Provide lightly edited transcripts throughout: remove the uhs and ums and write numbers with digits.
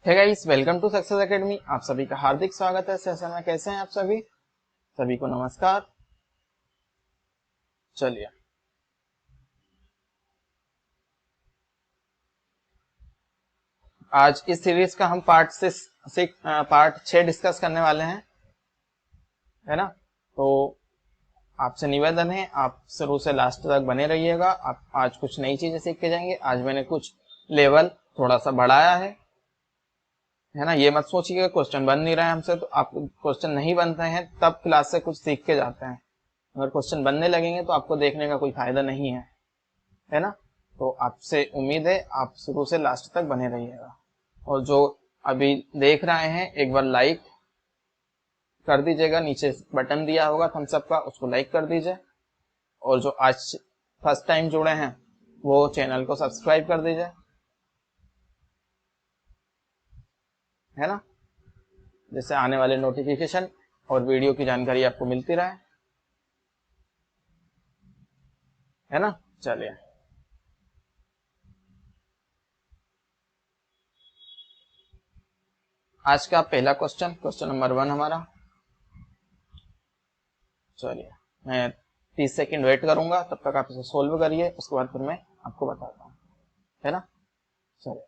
Hey guys, welcome to Success Academy. आप सभी का हार्दिक स्वागत है सेशन में। कैसे हैं आप सभी? सभी को नमस्कार। चलिए, आज इस सीरीज का हम पार्ट 6 डिस्कस करने वाले हैं, है ना। तो आपसे निवेदन है, आप शुरू से लास्ट तक बने रहिएगा। आप आज कुछ नई चीजें सीख के जाएंगे। आज मैंने कुछ लेवल थोड़ा सा बढ़ाया है ना। ये मत सोचिएगा क्वेश्चन बन नहीं रहा है हमसे, तो आप क्वेश्चन नहीं बनते हैं तब क्लास से कुछ सीख के जाते हैं। अगर क्वेश्चन बनने लगेंगे तो आपको देखने का कोई फायदा नहीं है ना। तो आपसे उम्मीद है आप शुरू से लास्ट तक बने रहिएगा। और जो अभी देख रहे हैं, एक बार लाइक कर दीजिएगा। नीचे बटन दिया होगा थम्स अप का, उसको लाइक कर दीजिए। और जो आज फर्स्ट टाइम जुड़े हैं वो चैनल को सब्सक्राइब कर दीजिए, है ना। जैसे आने वाले नोटिफिकेशन और वीडियो की जानकारी आपको मिलती रहे, है ना। चलिए, आज का पहला क्वेश्चन नंबर 1 हमारा। चलिए, मैं 30 सेकंड वेट करूंगा, तब तक आप इसे सोल्व करिए, उसके बाद फिर मैं आपको बताता हूँ, है ना। चलिए,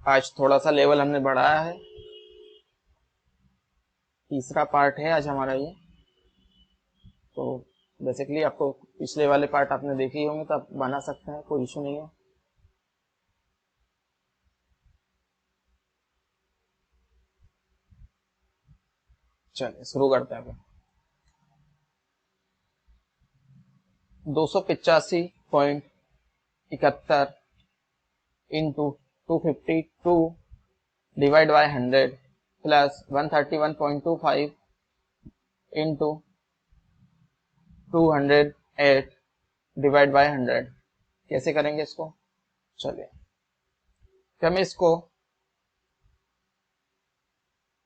आज थोड़ा सा लेवल हमने बढ़ाया है। तीसरा पार्ट है आज हमारा ये। तो बेसिकली आपको पिछले वाले पार्ट आपने देखे ही होंगे, तो आप बना सकते हैं, कोई इशू नहीं है। चलिए शुरू करते हैं। 285.71 into 252 divide by 100 plus 131.25 into 208 divide by 100। कैसे करेंगे इसको? चलिए, हम इसको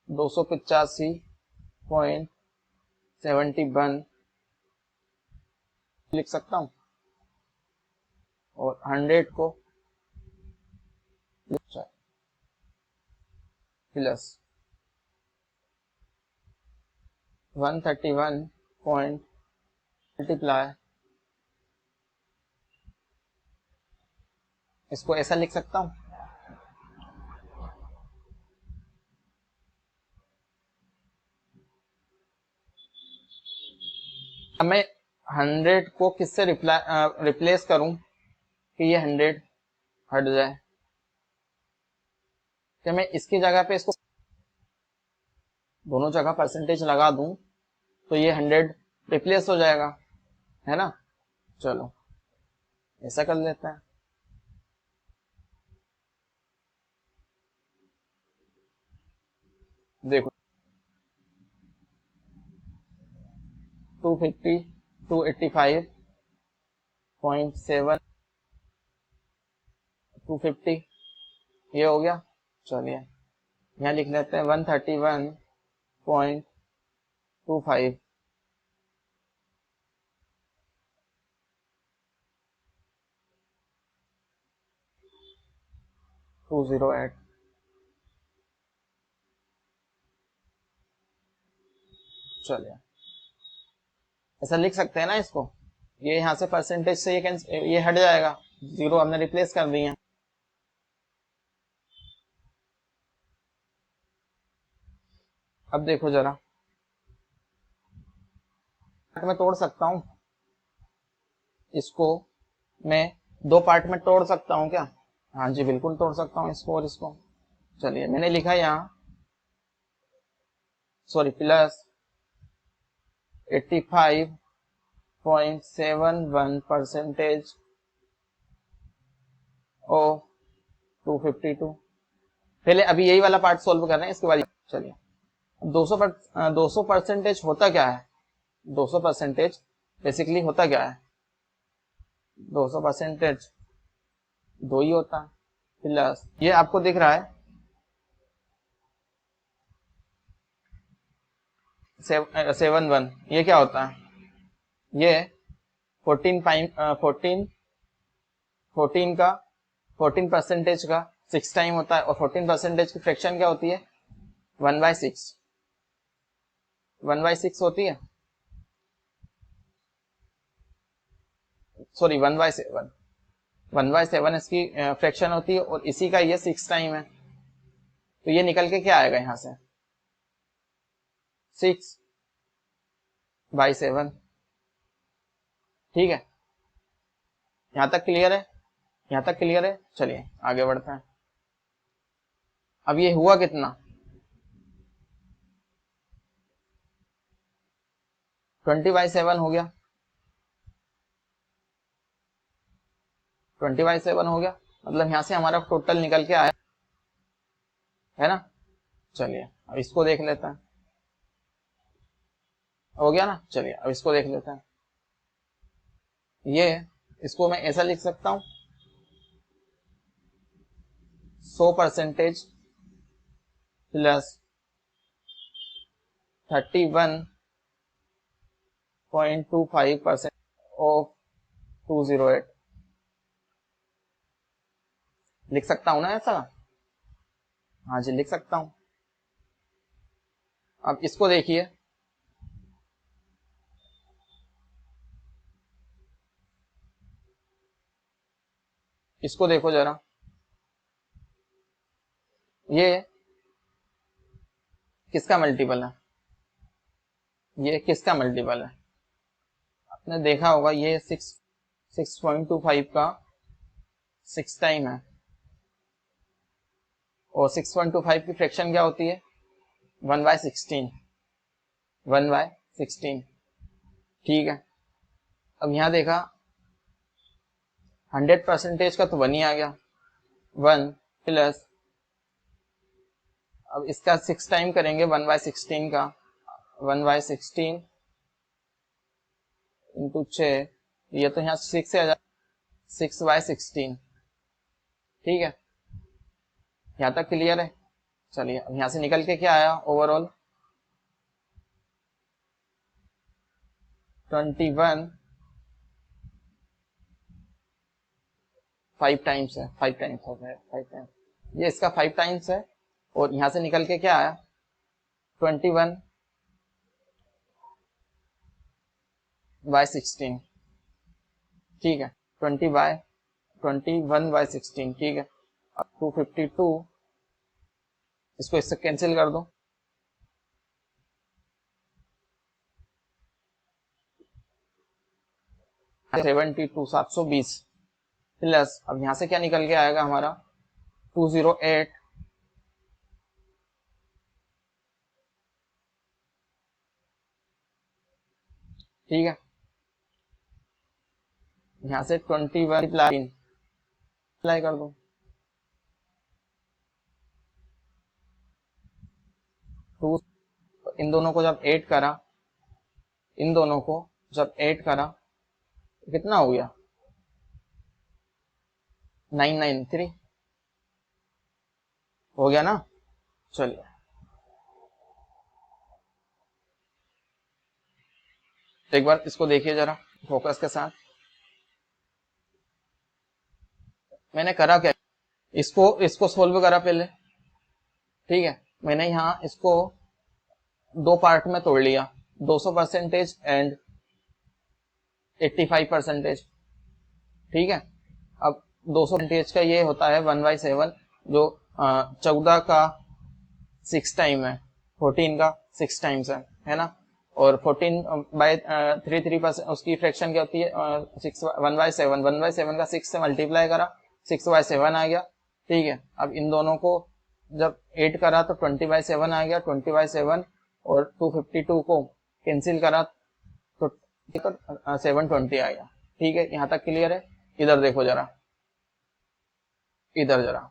285.71 लिख सकता हूं और 100 को प्लस 131 पॉइंट मल्टीप्लाई, इसको ऐसा लिख सकता हूं। अब मैं 100 को किससे रिप्लेस करूं कि ये 100 हट जाए? कि मैं इसकी जगह पे इसको दोनों जगह परसेंटेज लगा दूं तो ये 100 रिप्लेस हो जाएगा, है ना। चलो ऐसा कर लेते हैं। देखो, 285.7 250 ये हो गया। चलिए यहाँ लिख लेते हैं 131.25 208। चलिए ऐसा लिख सकते हैं ना इसको। ये यहाँ से परसेंटेज से ये हट जाएगा, जीरो हमने रिप्लेस कर दिए। अब देखो जरा, मैं तोड़ सकता हूँ इसको, मैं 2 पार्ट में तोड़ सकता हूँ क्या? हाँ जी, बिल्कुल तोड़ सकता हूँ इसको और इसको। चलिए मैंने लिखा यहाँ, सॉरी, प्लस 85.71 परसेंटेज ओ 252। पहले अभी यही वाला पार्ट सोल्व कर रहे हैं, इसके बाद चलिए 200 परसेंटेज होता क्या है? 200% बेसिकली होता क्या है, 200% 2 ही होता है, प्लस ये आपको दिख रहा है 7 1, ये क्या होता है, ये 14 का 14% का 6 टाइम होता है, और 14% की फ्रैक्शन क्या होती है, 1/6 1/6 होती है, सॉरी 1/7 1/7 इसकी फ्रैक्शन होती है, और इसी का ये 6 टाइम है, तो ये निकल के क्या आएगा यहां से 6/7। ठीक है, यहां तक क्लियर है, यहां तक क्लियर है। चलिए आगे बढ़ते हैं। अब ये हुआ कितना, 20/7 हो गया, 20/7 हो गया, मतलब यहां से हमारा टोटल निकल के आया है ना। चलिए अब इसको देख लेते हैं, हो गया ना। चलिए अब इसको देख लेते हैं। ये इसको मैं ऐसा लिख सकता हूं, 100% प्लस 31.25% ऑफ 208, लिख सकता हूं ना ऐसा, हाँ जी लिख सकता हूं। अब इसको देखिए, इसको देखो जरा, ये किसका मल्टीपल है, ये किसका मल्टीपल है, आपने देखा होगा ये 6.25 का 6 टाइम है, और 6.25 की फ्रैक्शन क्या होती है, 1/16 1/16। ठीक है, अब यहां देखा 100% का तो 1 ही आ गया, 1 प्लस, अब इसका 6 टाइम करेंगे 1/16 का, 1/16 इंटू 6, ये तो यहाँ 6 से आ जाए 6/16। ठीक है, यहाँ तक क्लियर है। चलिए अब यहाँ से निकल के क्या आया, ओवरऑल 21 5 टाइम्स है, 5 टाइम्स हो गया, 5 टाइम्स, ये इसका 5 टाइम्स है, और यहाँ से निकल के क्या आया 21/16। ठीक है, 21/16। ठीक है, अब 252, इसको इससे कैंसिल कर दो, 720 प्लस, अब यहां से क्या निकल के आएगा हमारा 208, ठीक है, यहां से 21 अप्लाई कर दो, 2, इन दोनों को जब ऐड करा, इन दोनों को जब ऐड करा तो कितना हो गया 993 हो गया ना। चलिए एक बार इसको देखिए जरा फोकस के साथ, मैंने करा क्या, इसको इसको सोल्व करा पहले। ठीक है, मैंने यहाँ इसको 2 पार्ट में तोड़ लिया, 200% एंड 85%। ठीक है, अब 200% का ये होता है 1/7, जो 14 का 6 टाइम है, 14 का 6 टाइम्स है ना, और 14/33% उसकी फ्रैक्शन क्या होती है 1/7, 1/7 का 6 से मल्टीप्लाई करा, 6/7 आ गया। ठीक है, अब इन दोनों को जब 8 करा तो 20/7 आ गया, 20/7, और 252 को कैंसिल करा तो 720 आ गया। ठीक है, यहाँ तक क्लियर है। इधर देखो जरा, इधर जरा,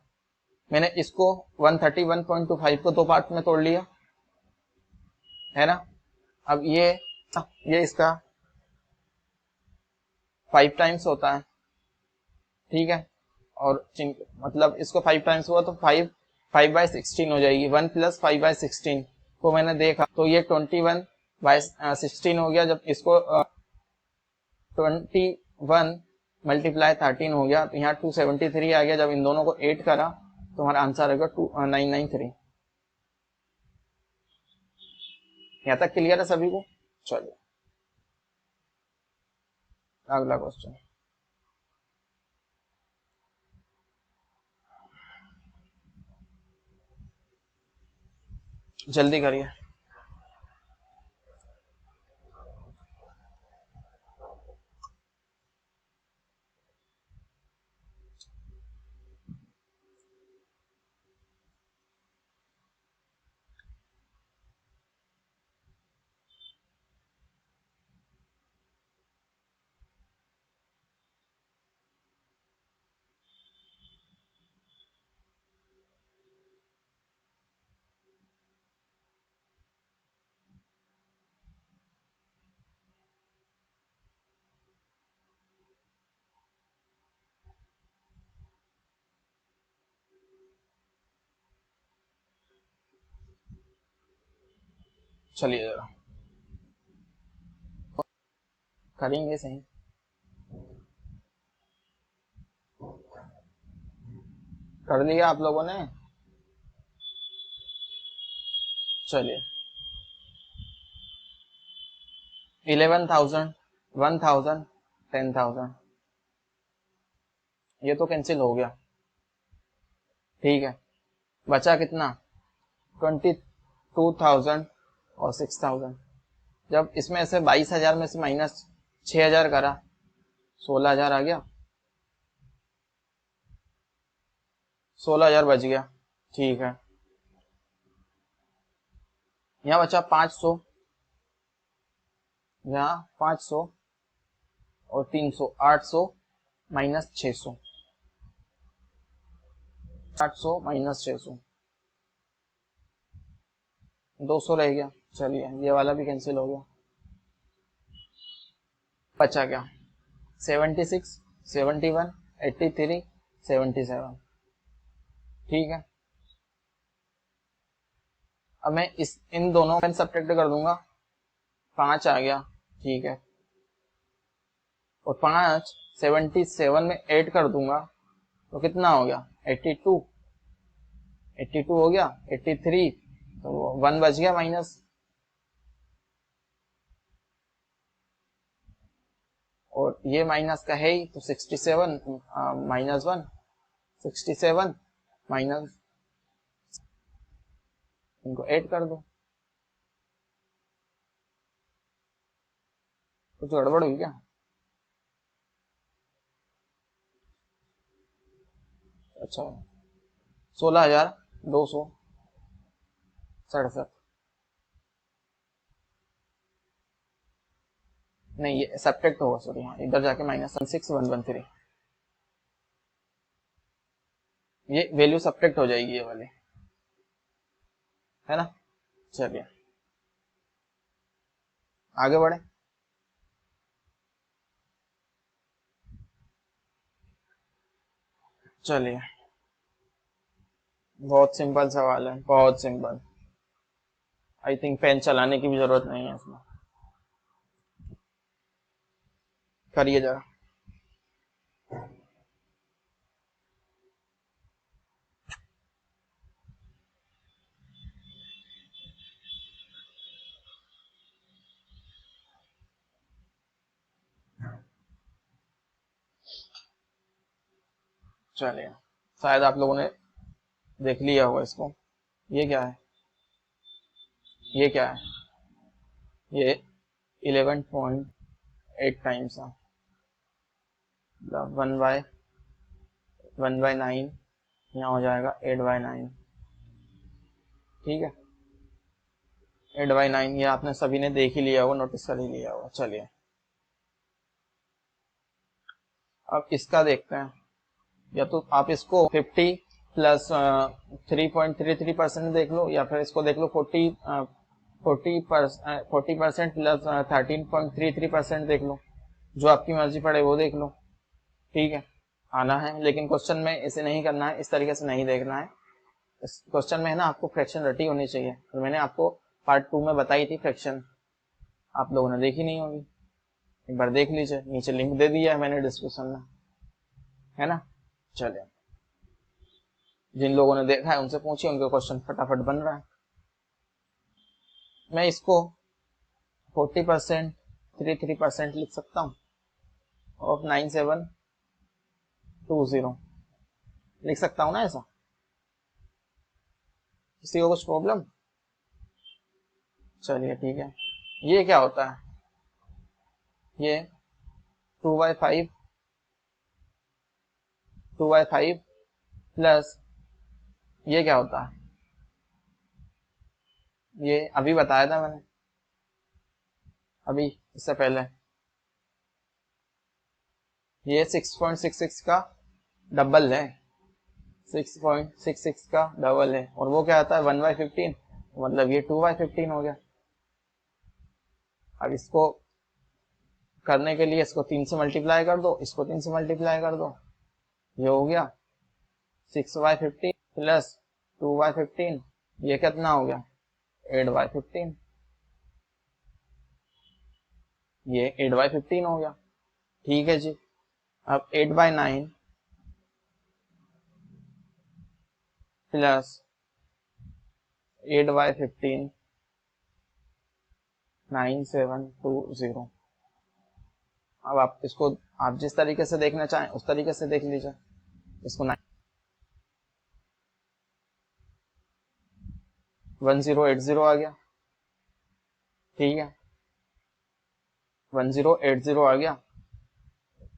मैंने इसको 131.25 को 2 पार्ट में तोड़ लिया है ना। अब ये ये इसका 5 टाइम्स होता है, ठीक है। और मतलब इसको 5 टाइम्स हुआ तो 5/16 हो जाएगी। 1 + 5/16 को मैंने देखा तो ये 21/16 हो गया। जब इसको 21 × 13 हो गया तो यहाँ 273 आ गया। जब इन दोनों को 8 करा तो हमारा आंसर आएगा 2993। यहाँ तक क्लियर है सभी को? चलिए अगला क्वेश्चन। जल्दी करिए। चलिए जरा करेंगे सही। कर लिया आप लोगों ने? चलिए 11,000, 1,000, 10,000 ये तो कैंसिल हो गया, ठीक है। बचा कितना? 22,000 और 6,000। जब इसमें से 22,000 में से माइनस 6,000 करा 16,000 आ गया, 16,000 बच गया, ठीक है। यहाँ बचा 500, यहाँ 500 और 300, 800 माइनस 600, 800 माइनस 600, 200 रह गया। चलिए ये वाला भी कैंसिल हो गया। बचा क्या? 76, 71, 83, 77, ठीक है। अब मैं इन दोनों का सब्ट्रैक्ट कर दूंगा, 5 आ गया, ठीक है। और 5 77 में 8 कर दूंगा तो कितना हो गया? 82, 82 हो गया, 83 तो 1 बच गया माइनस, और ये माइनस का है ही तो 67 माइनस 1, 67 माइनस, इनको 8 कर दो। कुछ गड़बड़ हुई क्या? अच्छा 16,267, नहीं ये सब्ट्रैक्ट होगा, सॉरी हाँ इधर जाके -16,113, ये वैल्यू सब्ट्रैक्ट हो जाएगी ये वाली, है ना। चलिए आगे बढ़े। चलिए बहुत सिंपल सवाल है, बहुत सिंपल। आई थिंक पेन चलाने की भी जरूरत नहीं है इसमें। करिए जरा। चलिए शायद आप लोगों ने देख लिया होगा इसको। ये क्या है? ये क्या है? ये 11.8 टाइम्स है, मतलब 1/9, यहाँ हो जाएगा 8/9, ठीक है। 8/9 ये आपने सभी ने देख ही लिया होगा, नोटिस कर ही लिया होगा। चलिए अब इसका देखते हैं। या तो आप इसको 50 + 3.33% देख लो, या फिर इसको देख लो 40 40% प्लस 13.33% देख लो, जो आपकी मर्जी पड़े वो देख लो। ठीक है, आना है, लेकिन क्वेश्चन में इसे नहीं करना है, इस तरीके से नहीं देखना है। इस क्वेश्चन में है ना आपको फ्रैक्शन रटी होनी चाहिए, और मैंने आपको पार्ट 2 में बताई थी फ्रैक्शन, आप लोगों ने देखी नहीं होगी, एक बार देख लीजिए, नीचे लिंक दे दिया है मैंने डिस्क्रिप्शन में, है ना। चलिए, जिन लोगों ने देखा है उनसे पूछिए, उनके क्वेश्चन फटाफट बन रहा है। मैं इसको 40% 33% लिख सकता हूँ ऑफ 9720, लिख सकता हूँ ना ऐसा, किसी को कुछ प्रॉब्लम? चलिए ठीक है, ये क्या होता है, ये 2/5 प्लस ये क्या होता है, ये अभी बताया था मैंने, अभी इससे पहले, ये 6.66 का डबल है, 6.66 का डबल है, और वो क्या आता है 1/15, मतलब ये 2/15 हो गया। अब इसको करने के लिए इसको 3 से मल्टीप्लाई कर दो, इसको 3 से मल्टीप्लाई कर दो, ये हो गया 6/15 प्लस 2/15, ये कितना हो गया 8/15, ये 8/15 हो गया। ठीक है जी, अब 8/9 प्लस 8/15 9720। अब आप इसको, आप जिस तरीके से देखना चाहें उस तरीके से देख लीजिए। इसको 1080 आ गया, ठीक है, 1080 आ गया,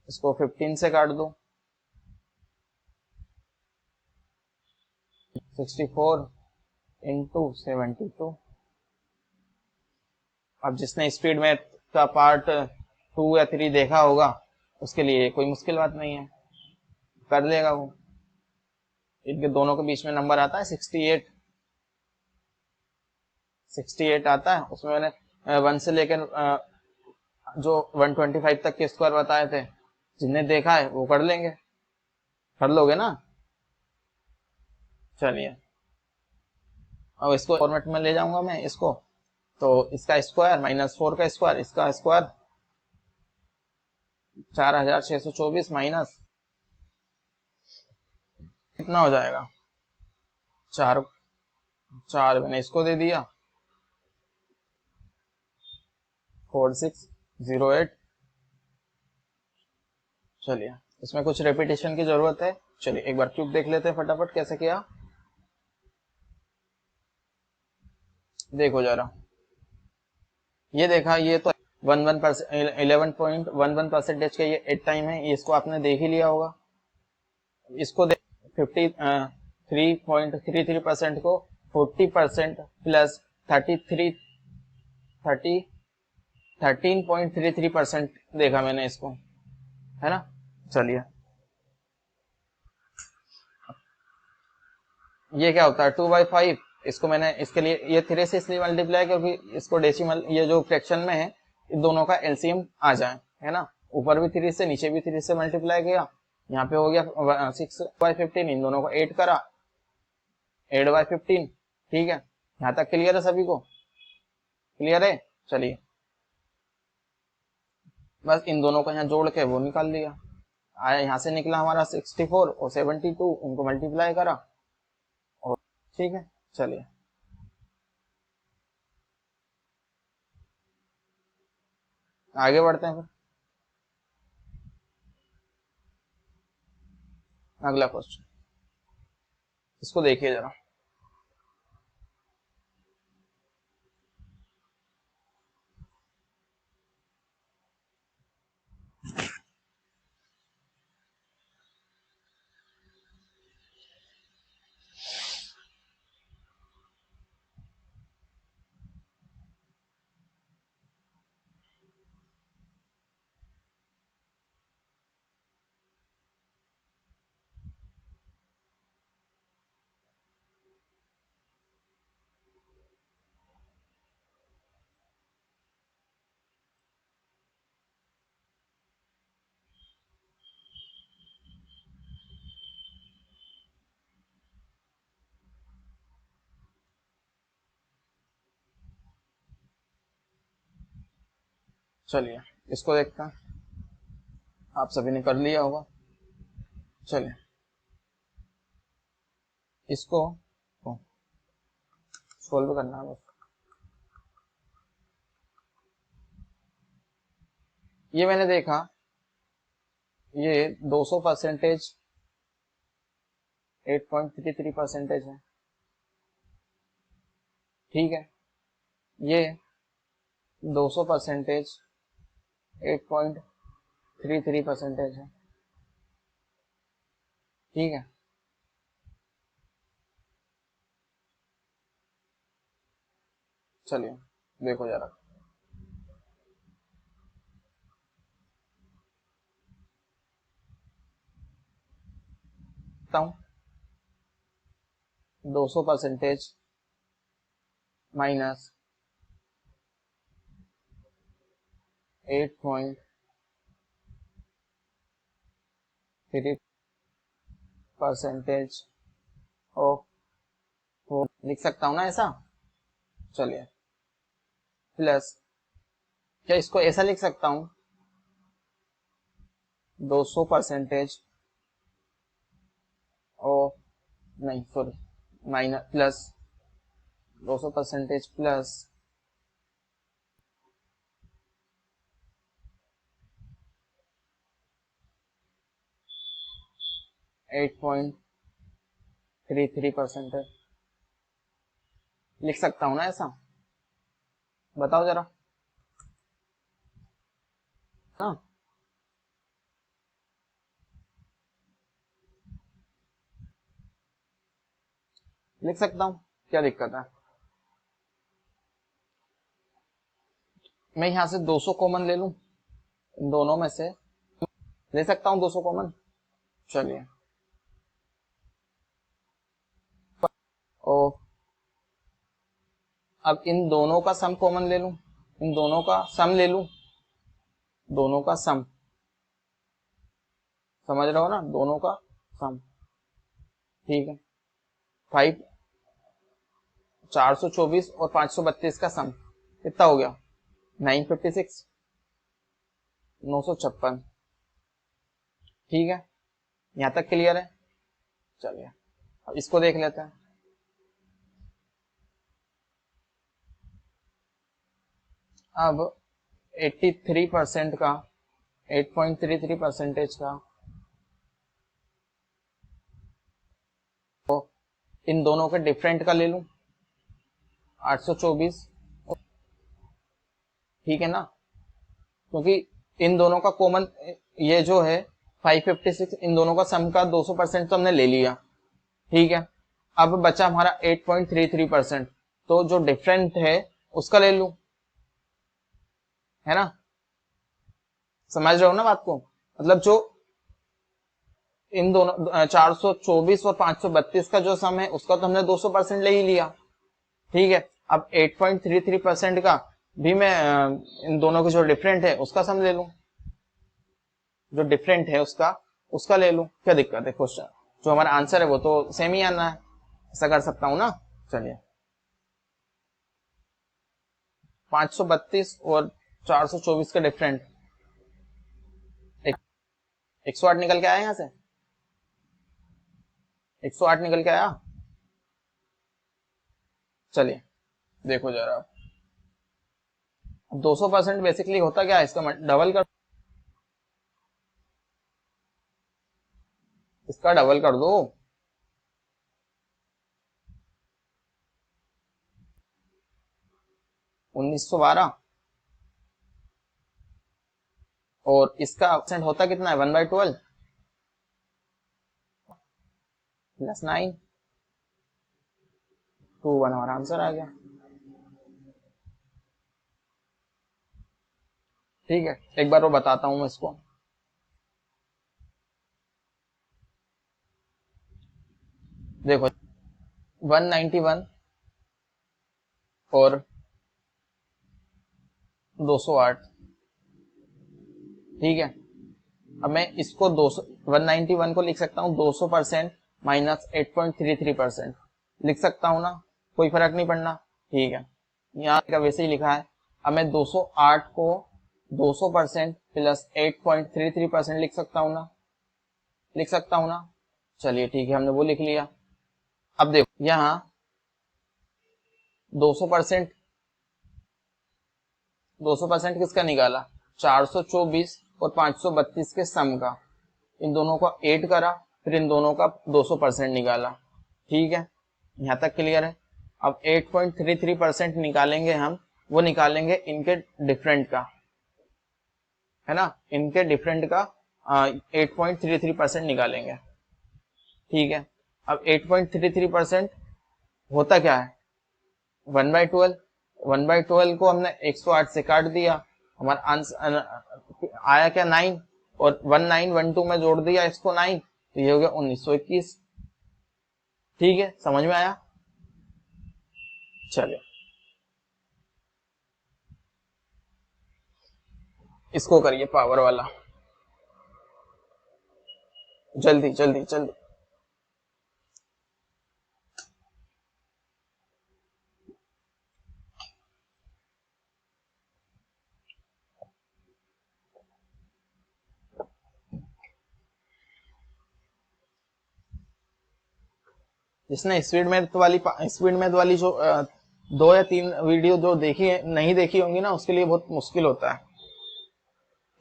इसको 15 से काट दो, 64 इंटू 72। अब जिसने स्पीड में का पार्ट 2 या 3 देखा होगा उसके लिए कोई मुश्किल बात नहीं है, कर लेगा वो। इनके दोनों के बीच में नंबर आता है 68, 68 आता है, उसमें मैंने 1 से लेकर जो 125 तक के स्क्वायर बताए थे, जिन्हें देखा है वो कर लेंगे, कर लोगे ना। चलिए, अब इसको फॉर्मेट में ले जाऊंगा मैं इसको, तो इसका स्क्वायर -4 का स्क्वायर, इसका स्क्वायर 4624 माइनस कितना हो जाएगा, 4 मैंने इसको दे दिया 4608। चलिए, इसमें कुछ रेपिटेशन की जरूरत है, चलिए एक बार क्यूब देख लेते हैं फटाफट कैसे किया। देखो जरा, ये देखा, ये तो 11.11% का ये 8 टाइम है, ये इसको आपने देख ही लिया होगा। इसको 53.33% को 40% प्लस 13.33% देखा मैंने इसको, है ना। चलिए, ये क्या होता है 2/5, इसको मैंने इसके लिए ये 3 से इसलिए मल्टीप्लाई क्योंकि इसको डेसिमल, ये जो फ्रैक्शन में है इन दोनों का एलसीएम आ जाए, है ना। ऊपर भी 3 से नीचे भी 3 से मल्टीप्लाई किया, यहाँ पे हो गया 6/15, इन दोनों को 8 करा 8/15। ठीक है, यहाँ तक क्लियर है सभी को, क्लियर है। चलिए, बस इन दोनों को यहाँ जोड़ के वो निकाल दिया, आया यहाँ से निकला हमारा 64 और 72, उनको मल्टीप्लाई करा और ठीक है। चलिए, आगे बढ़ते हैं फिर, अगला क्वेश्चन, इसको देखिए जरा। चलिए इसको देखते हैं, आप सभी ने कर लिया होगा। चलिए इसको सोल्व करना है बस। ये मैंने देखा, ये 200% 8.33% है, ठीक है। ये 200% 8.33% है, ठीक है। चलिए देखो जरा, हूँ 200% माइनस 8.3% ऑफ, लिख सकता हूँ ना ऐसा। चलिए प्लस, क्या इसको ऐसा लिख सकता हूँ, 200% ऑफ, नहीं सॉरी, माइनस प्लस 200% प्लस 8.33% लिख सकता हूँ ना ऐसा, बताओ जरा। हाँ लिख सकता हूँ, क्या दिक्कत है। मैं यहां से 200 कॉमन ले लूं, इन दोनों में से ले सकता हूं 200 कॉमन। चलिए और अब इन दोनों का सम कॉमन ले लूं, इन दोनों का सम ले लूं, दोनों का सम, समझ रहे हो ना, दोनों का सम, ठीक है। 424 और 532 का सम कितना हो गया, 956, 956, ठीक है। यहां तक क्लियर है। चलिए अब इसको देख लेते हैं। अब 83% का 8.33% का, तो इन दोनों के डिफरेंट का ले लूं, 824, ठीक है ना, क्योंकि इन दोनों का कॉमन, ये जो है 556, इन दोनों का सम का 200% तो हमने ले लिया, ठीक है। अब बचा हमारा 8.33%, तो जो डिफरेंट है उसका ले लूं, है ना, समझ रहे हो ना बात को, मतलब जो इन दोनों 424 और 532 का जो सम है उसका तो हमने 200% ले ही लिया, ठीक है। अब 8.33% का भी मैं इन दोनों के जो डिफरेंट है उसका सम ले लूं, जो डिफरेंट है उसका ले लूं, क्या दिक्कत है। क्वेश्चन जो हमारा आंसर है वो तो सेम ही आना है, ऐसा कर सकता हूं ना। चलिए 532 और 424 का डिफरेंट, 108 निकल के आया, यहां से 108 निकल के आया। चलिए देखो जरा, 200% बेसिकली होता क्या है, इसका डबल कर, इसका डबल कर दो, 1912, और इसका परसेंट होता कितना है, 1/12 प्लस 9, 21 हमारा आंसर आ गया, ठीक है। एक बार वो बताता हूं मैं इसको, देखो 191 और 208, ठीक है। अब मैं इसको 200 191 को लिख सकता हूँ 200% माइनस 8.33% लिख सकता हूँ ना, कोई फर्क नहीं पड़ना, ठीक है। यहाँ का वैसे ही लिखा है। अब मैं 208 को 200% प्लस 8.33% लिख सकता हूं ना? लिख सकता हूं ना? चलिए ठीक है, हमने वो लिख लिया। अब देखो यहाँ 200% 200% किसका निकाला? 424 और 532 के सम का। इन दोनों को ऐड करा, फिर इन दोनों का 200% निकाला। ठीक है, यहाँ तक क्लियर है। अब 8.33% निकालेंगे हम, वो निकालेंगे इनके डिफरेंट का, है ना? इनके डिफरेंट का 8.33% निकालेंगे। ठीक है, अब 8.33% होता क्या है? 1/12। 1/12 को हमने 108 से काट दिया, हमारा आंसर आया क्या? 9। और 1912 में जोड़ दिया इसको 9, तो ये हो गया 1921। ठीक है, समझ में आया? चलिए इसको करिए पावर वाला, जल्दी जल्दी जल्दी। जिसने स्पीड मेथ वाली जो 2 या 3 वीडियो जो देखी है, नहीं देखी होंगी ना, उसके लिए बहुत मुश्किल होता है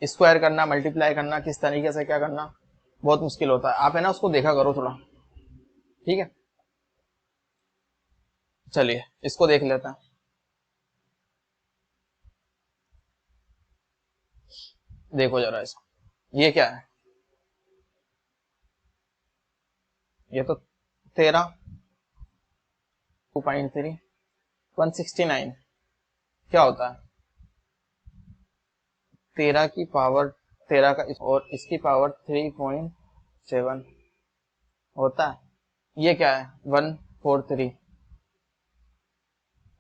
स्क्वायर करना, मल्टीप्लाई करना, किस तरीके से क्या करना, बहुत मुश्किल होता है। आप है ना उसको देखा करो थोड़ा। ठीक है, चलिए इसको देख लेते हैं। देखो जरा इसको, ये क्या है? ये तो 13 2.3 169 क्या होता है? 13 की पावर 13 का और इसकी पावर 3.7 होता है। ये क्या है? 143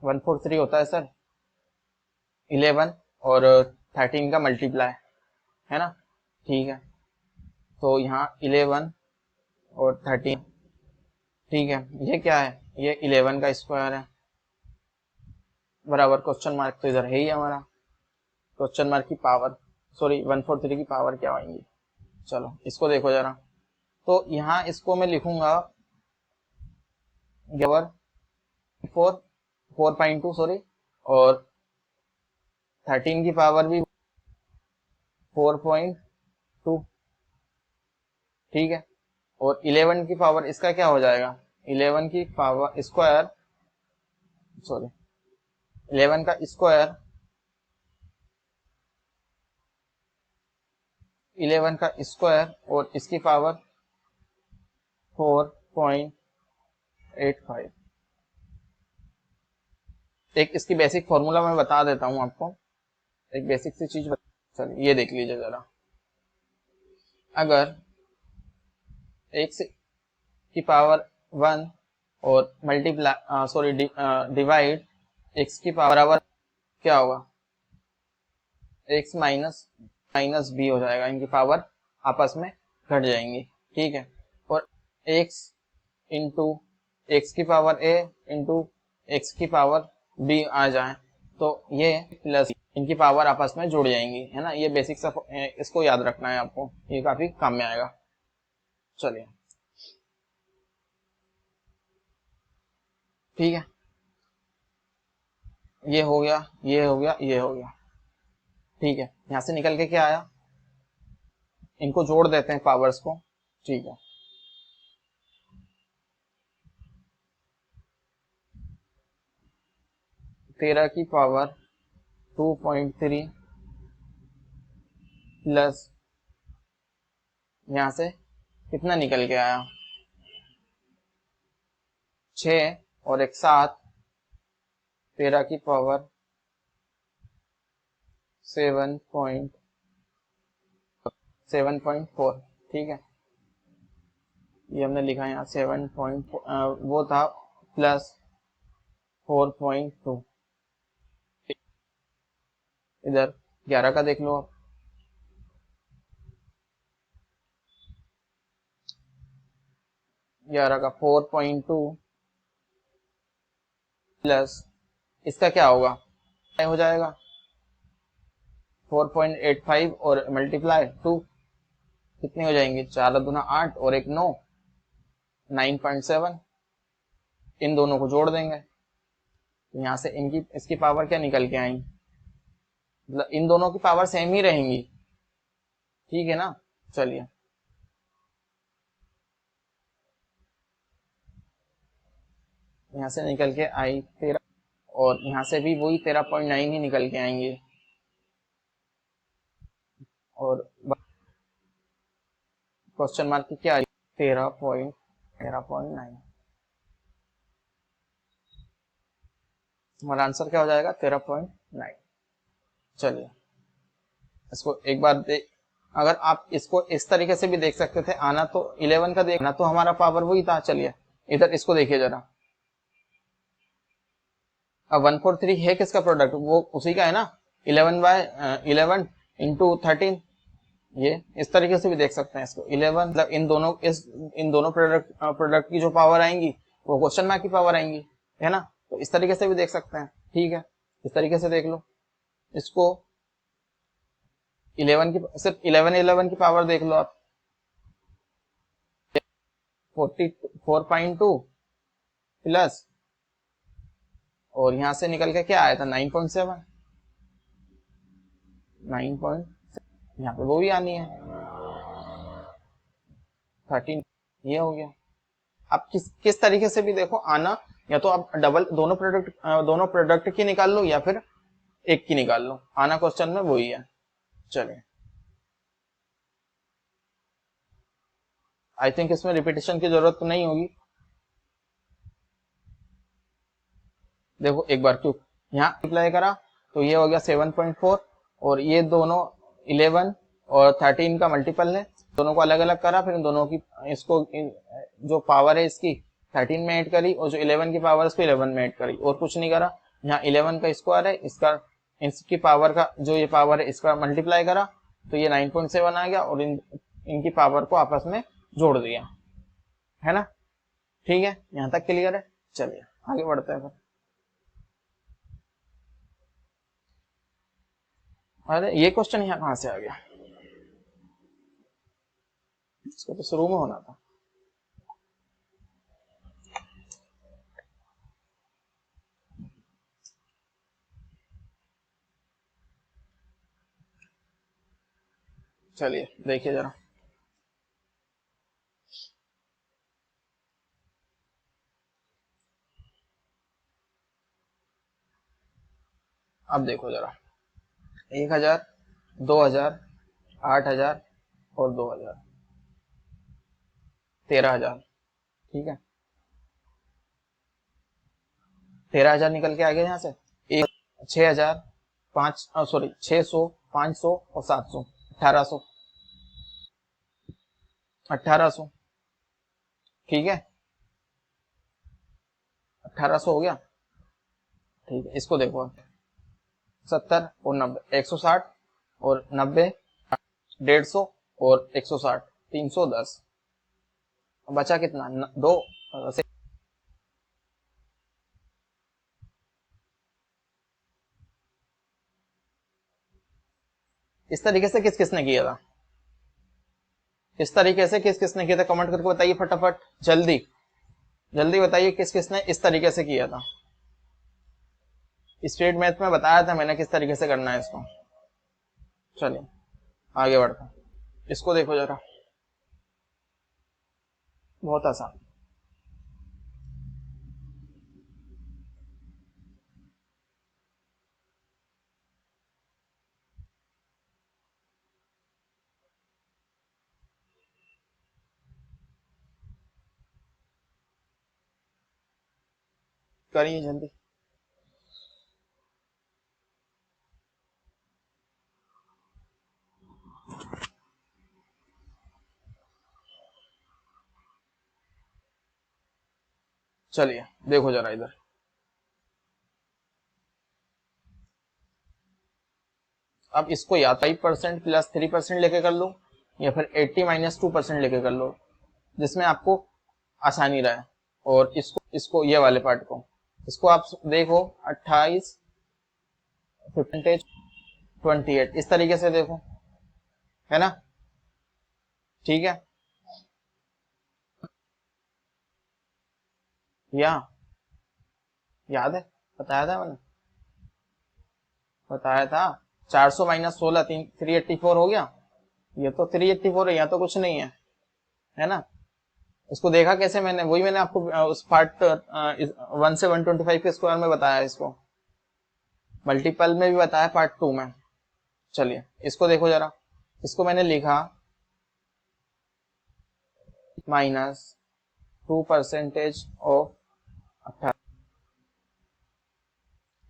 143 होता है सर। 11 और 13 का मल्टीप्लाई, है ना? ठीक है, तो यहाँ 11 और 13। ठीक है, ये क्या है? ये 11 का स्क्वायर है, बराबर क्वेश्चन मार्क तो इधर है ही हमारा। क्वेश्चन मार्क की पावर, सॉरी 143 की पावर क्या आएंगी? चलो इसको देखो जरा। तो यहाँ इसको मैं लिखूंगा 4.2 सॉरी, और 13 की पावर भी 4.2। ठीक है, और 11 की पावर इसका क्या हो जाएगा? 11 की पावर स्क्वायर, सॉरी 11 का स्क्वायर, 11 का स्क्वायर और इसकी पावर 4.85। एक इसकी बेसिक फॉर्मूला मैं बता देता हूं आपको, एक बेसिक सी चीज चलिए ये देख लीजिए जरा। अगर x की पावर 1 और मल्टीप्लाई सॉरी डिवाइड x की पावर बराबर क्या होगा? x माइनस b हो जाएगा, इनकी पावर आपस में घट जाएंगी। ठीक है, और x इंटू एक्स की पावर a इंटू एक्स की पावर b आ जाए तो ये प्लस इनकी पावर आपस में जुड़ जाएंगी, है ना? ये बेसिक सा इसको याद रखना है आपको, ये काफी काम में आएगा। चलिए ठीक है, ये हो गया, ये हो गया, ये हो गया। ठीक है, यहां से निकल के क्या आया? इनको जोड़ देते हैं पावर्स को। ठीक है, 13 की पावर 2.3 प्लस यहां से कितना निकल के आया? 6 और एक 7, 13 की पावर 7.4। ठीक है, ये हमने लिखा यहाँ 7. वो था प्लस 4.2। इधर 11 का देख लो आप, 11 का 4.2 प्लस इसका क्या होगा? हो जाएगा 4.85 और मल्टीप्लाई 2 कितनी हो जाएंगी, 4 दूना 8 और 1 9, 9.7। इन दोनों को जोड़ देंगे तो यहाँ से इनकी इसकी पावर क्या निकल के आई, मतलब इन दोनों की पावर सेम ही रहेंगी, ठीक है ना। चलिए यहाँ से निकल के आई 13 और यहाँ से भी वही 13.9 ही निकल के आएंगे। और क्वेश्चन मार्क की क्या आई, 13.9। हमारा आंसर क्या हो जाएगा, 13.9। चलिए इसको एक बार देख, अगर आप इसको इस तरीके से भी देख सकते थे, आना तो 11 का देखना तो हमारा पावर वही था। चलिए इधर इसको देखिए जरा, अब 143 है किसका प्रोडक्ट, वो उसी का है ना, 11 इंटू 13। ये इस तरीके से भी देख सकते हैं इसको, 11 मतलब इन दोनों प्रोडक्ट की जो पावर आएंगी वो क्वेश्चन मार्क की पावर आएंगी, है ना। तो इस तरीके से भी देख सकते हैं, ठीक है, इस तरीके से देख लो इसको। 11 की सिर्फ 11 की पावर देख लो आप, 44.2 प्लस और यहां से निकल के क्या आया था, 9.7, 9. यहाँ पे वो भी आनी है 13, ये हो गया। आप किस तरीके से भी देखो आना, या तो आप डबल दोनों प्रोडक्ट की निकाल लो या फिर एक की निकाल लो, आना क्वेश्चन में वही है। चलिए आई थिंक इसमें रिपीटेशन की जरूरत तो नहीं होगी। देखो एक बार क्यों यहाँ अप्लाई करा तो ये हो गया 7.4 और ये दोनों 11 और 13 का मल्टीपल है, दोनों को अलग अलग करा, फिर इन दोनों की इसको जो पावर है इसकी 13 में ऐड करी और जो 11 की पावर है इसको 11 में ऐड करी, और कुछ नहीं करा। यहाँ 11 का स्क्वायर है, इसका इसकी पावर का जो ये पावर है इसका मल्टीप्लाई करा तो ये 9.7 आ गया और इनकी पावर को आपस में जोड़ दिया, है ना। ठीक है, यहाँ तक क्लियर है। चलिए आगे बढ़ते हैं फिर। अरे ये क्वेश्चन यहाँ कहाँ से आ गया, इसको तो शुरू में होना था। चलिए देखिए जरा, अब देखो जरा, 1000, 2000, 8000 और 2000, 13000, ठीक है। 13000 निकल के आ गया यहाँ से, 6000, 600, 500 और 700, 1800, 1800, ठीक है, 1800 हो गया, ठीक है। इसको देखो, 70 और 90, 160 और 90, 150 और 160, 310, बचा कितना, 2। इस तरीके से किस किसने किया था, इस तरीके से किस किसने किया था, कमेंट करके बताइए फटाफट, जल्दी जल्दी बताइए किस किसने इस तरीके से किया था। स्ट्रेट मैथ में बताया था मैंने किस तरीके से करना है इसको। चलिए आगे बढ़ते हैं, इसको देखो जरा, बहुत आसान। करिए जल्दी। चलिए देखो जरा इधर, अब इसको या 5% प्लस 3% लेके कर लो या फिर 80 माइनस 2% लेके कर लो, जिसमें आपको आसानी रहे। और इसको ये वाले पार्ट को, इसको आप देखो 28 परसेंटेज 28, इस तरीके से देखो, है ना, ठीक है। या याद है, बताया था मैंने, बताया था। 400 माइनस 16 384 हो गया। ये तो 384 है, यहाँ तो कुछ नहीं है ना। इसको देखा कैसे मैंने, वही मैंने आपको उस पार्ट 1 से 125 के स्क्वायर में बताया, इसको मल्टीपल में भी बताया पार्ट 2 में। चलिए इसको देखो जरा, इसको मैंने लिखा -2% ऑफ 18,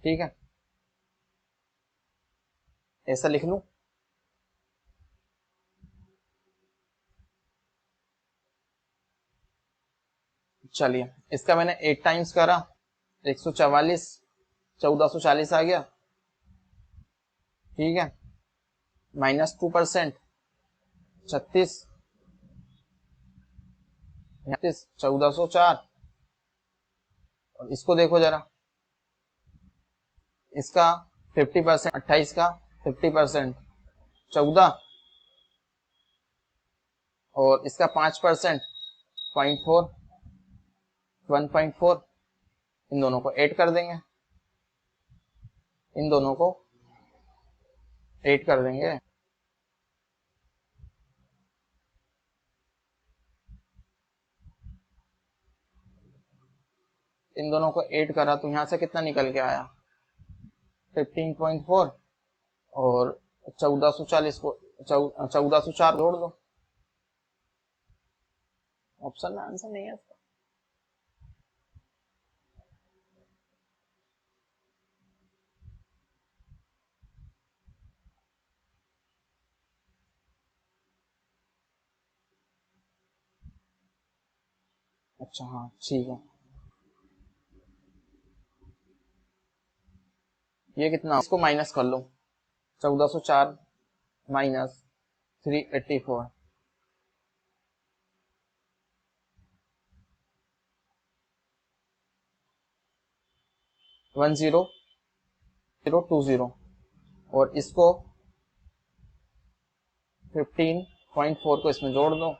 ठीक है, ऐसा लिख लूं। चलिए इसका मैंने 8 टाइम्स करा, 144, 1440 आ गया, ठीक है। -2%, 36, 1404। और इसको देखो जरा, इसका 50%, 28 का 50%, 14, और इसका 5%, 0.4, 1.4। इन दोनों को ऐड कर देंगे, इन दोनों को ऐड कर देंगे। इन दोनों को ऐड करा तो यहां से कितना निकल के आया, 15.4, और 1440 को 1404 जोड़ दो। ऑप्शन में आंसर नहीं है इसका। अच्छा हाँ ठीक है, ये कितना, इसको माइनस कर लो, 1404 माइनस 384, 10020, और इसको 15.4 को इसमें जोड़ दो,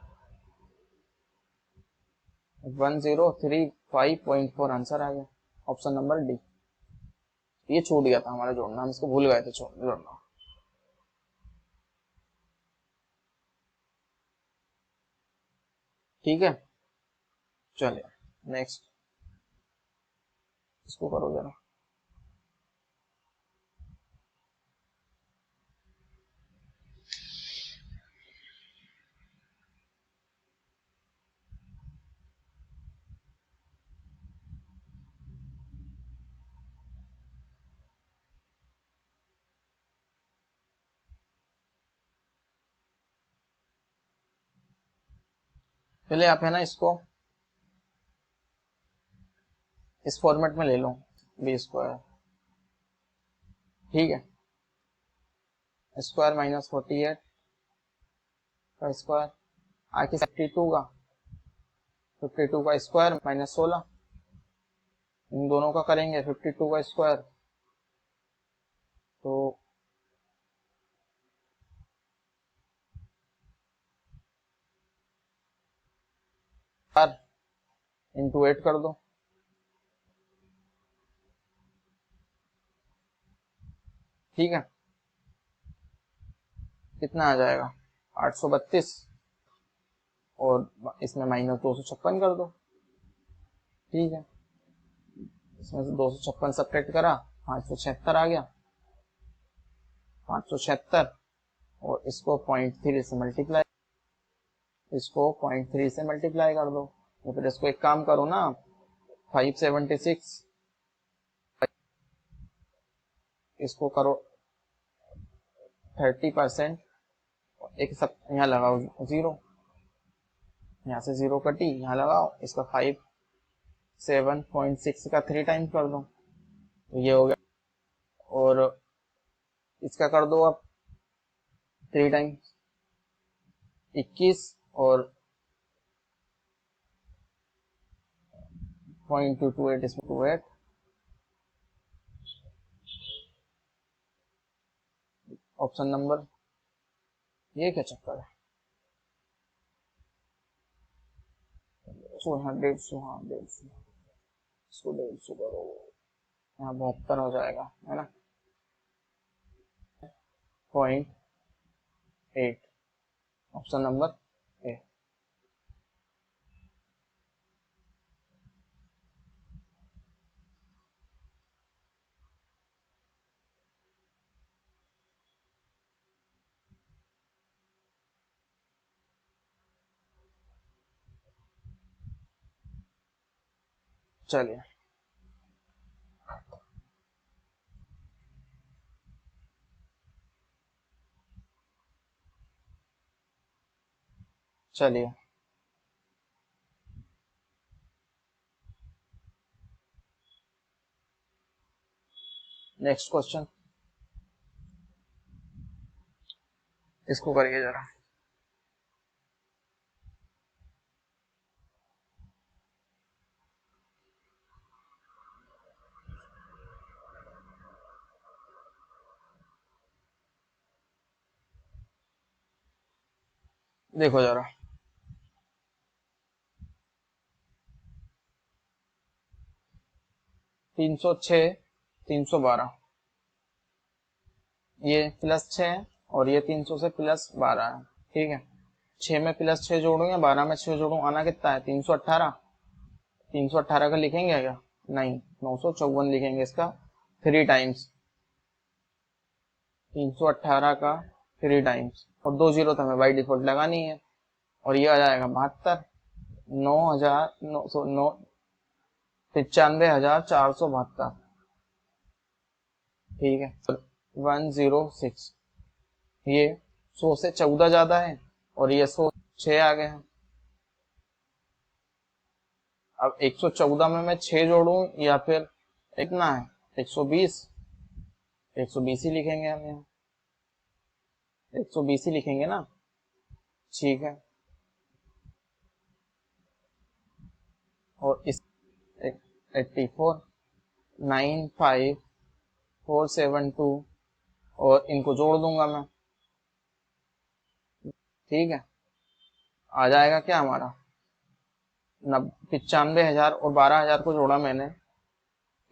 1035.4 आंसर आ गया, ऑप्शन नंबर डी। ये छूट गया था हमारा जोड़ना, हम इसको भूल गए थे जोड़ना। ठीक है, चलिए नेक्स्ट, इसको करो जरा। पहले आप है ना इसको इस फॉर्मेट में ले लो, बी स्क्वायर, ठीक है, स्क्वायर माइनस 48 का स्क्वायर, आके 52 का स्क्वायर माइनस 16, इन दोनों का करेंगे 52 का स्क्वायर, तो इंटू 8 कर दो, ठीक है, कितना आ जाएगा 832, और इसमें माइनस 256 कर दो, ठीक है, इसमें से 256 सब्ट्रैक्ट करा, 576 आ गया, 576, और इसको 0.3 से मल्टीप्लाई, इसको 0.3 से मल्टीप्लाई कर दो, तो फिर इसको एक काम करो ना, 576, इसको करो 30%, एक सब यहाँ लगाओ 0, यहाँ से 0 कटी, यहाँ लगाओ, इसका 7.6 का 3 टाइम्स कर दो, तो ये हो गया, और इसका कर दो अब 3 टाइम्स 21, और 0.228 इसमें 28, ऑप्शन नंबर, ये क्या चक्कर है, 150, हाँ 150, इसको 150 करो, यहाँ 72 हो जाएगा, है ना, 0.8, ऑप्शन नंबर ए। चलिए चलिए नेक्स्ट क्वेश्चन, इसको करिए जरा। देखो जरा, 306, 312, ये +6 है और ये 300 से +12 है, ठीक है। 6 में +6 जोड़ू या 12 में 6 जोड़ू, आना कितना है, 318। 318 का लिखेंगे क्या, नहीं, 954 लिखेंगे इसका 3 टाइम्स, 318 का 3 टाइम्स, और 2 जीरो तो हमें बाई डिफॉल्ट लगानी है, और ये आ जाएगा 72, 95,472, ठीक है, 106, ये 100 से 14 ज्यादा है और ये 106 आ गए हैं। अब 114 में मैं 6 जोड़ू या फिर इतना है 120, 120 ही लिखेंगे हम यहाँ, 120 ही लिखेंगे ना, ठीक है। और इस 84, 95472 और इनको जोड़ दूंगा मैं, ठीक है। आ जाएगा क्या हमारा 95,000 और 12,000 को जोड़ा मैंने,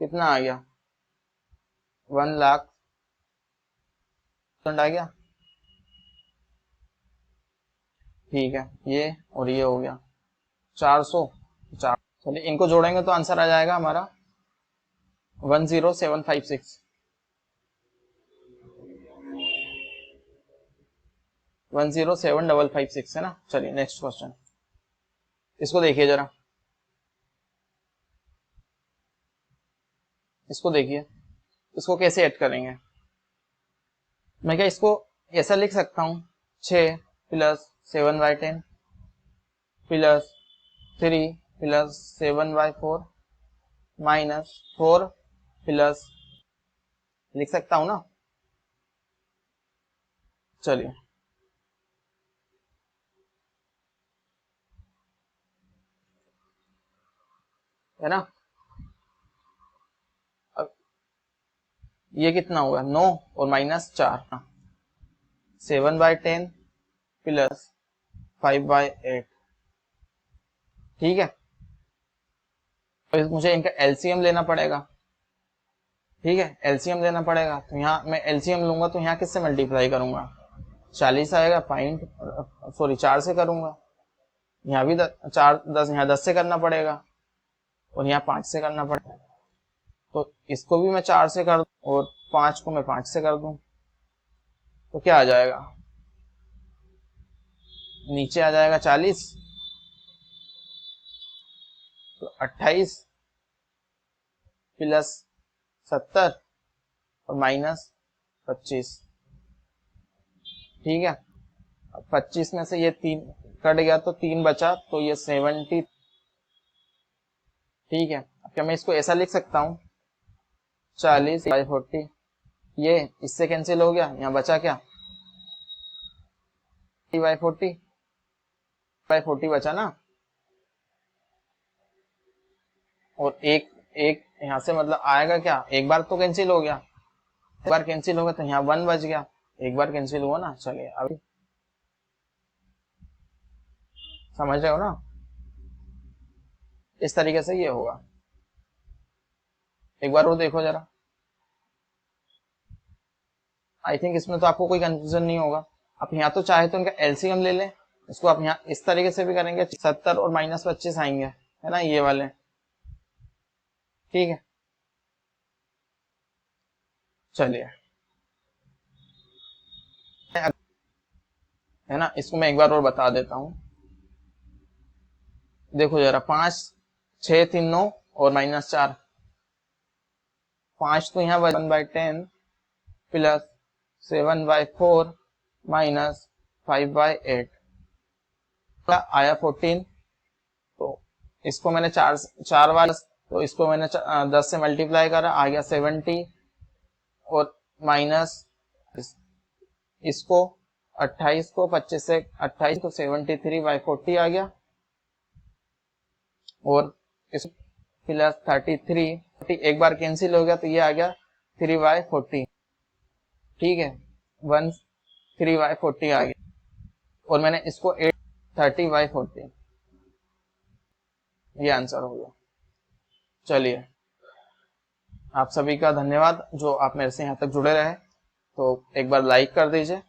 कितना आ गया, 1,00,000 आ गया, ठीक है। ये और ये हो गया 400, चलिए इनको जोड़ेंगे तो आंसर आ जाएगा हमारा 10756, 10756 है ना। चलिए नेक्स्ट क्वेश्चन, इसको देखिए जरा, इसको देखिए, इसको कैसे ऐड करेंगे। मैं क्या इसको ऐसा लिख सकता हूँ, 6 + 7/10 + 3 + 7/4 -4 प्लस, लिख सकता हूँ ना। चलिए है ना, अब ये कितना होगा 9 और -4, 7/10 + 5/8, ठीक है। तो मुझे इनका एलसीएम लेना पड़ेगा, ठीक है, एलसीएम लेना पड़ेगा। तो यहाँ मैं एलसीएम लूंगा तो यहाँ किससे मल्टीप्लाई करूंगा, 40 आएगा, 4 से करूंगा, यहाँ भी 4 10, यहाँ 10 से करना पड़ेगा और यहाँ 5 से करना पड़ेगा। तो इसको भी मैं 4 से कर दूं और 5 को मैं 5 से कर दूं, तो क्या आ जाएगा, नीचे आ जाएगा 40, तो 28 + 70 और -25, ठीक है। 25 में से ये 3 कट गया तो 3 बचा, तो ये 70, ठीक है। अब क्या मैं इसको ऐसा लिख सकता हूँ 40/40, ये इससे कैंसिल हो गया, यहाँ बचा क्या 40/40 बचा ना, और एक एक यहाँ से मतलब आएगा क्या, एक बार तो कैंसिल हो गया, एक बार कैंसिल हो गया तो यहाँ 1 बच गया, एक बार कैंसिल हुआ ना। चलिए अभी समझ रहे हो ना, इस तरीके से ये होगा। एक बार वो देखो जरा, आई थिंक इसमें तो आपको कोई कंफ्यूजन नहीं होगा। आप यहाँ तो चाहे तो इनका एलसीएम ले लें, इसको आप यहाँ इस तरीके से भी करेंगे, 70 और -25 आएंगे, है ना, ये वाले। ठीक है, चलिए, है ना, इसको मैं एक बार और बता देता हूँ। देखो जरा, 5 6 3 9 और -4, 5 तो यहाँ 1/10 प्लस 7/4 -5/8 आया 14। तो इसको मैंने चार बार, तो इसको मैंने 10 से मल्टीप्लाई करा, आ गया 70 और माइनस इसको 28 को 25 से 28 तो 73/40 आ गया, और इस प्लस 33, एक बार कैंसिल हो गया तो ये आ गया 3/40। ठीक है, 3/40 आ गया, और मैंने इसको 30/40, ये आंसर हो गया। चलिए, आप सभी का धन्यवाद जो आप मेरे से यहाँ तक जुड़े रहे। तो एक बार लाइक कर दीजिए,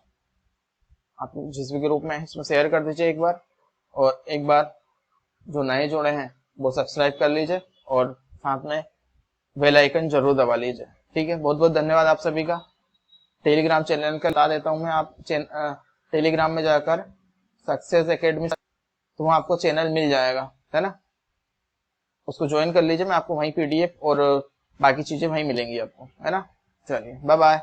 आप जिस भी ग्रुप में है उसमें शेयर कर दीजिए एक बार, और एक बार जो नए जुड़े हैं वो सब्सक्राइब कर लीजिए, और साथ में बेल आइकन जरूर दबा लीजिए। ठीक है, बहुत बहुत धन्यवाद आप सभी का। टेलीग्राम चैनल का बता देता हूँ मैं, आप टेलीग्राम में जाकर सक्सेस एकेडमी, तो वहाँ आपको चैनल मिल जाएगा, है ना, उसको ज्वाइन कर लीजिए। मैं आपको वहीं पीडीएफ और बाकी चीजें वहीं मिलेंगी आपको, है ना। चलिए, बाय बाय।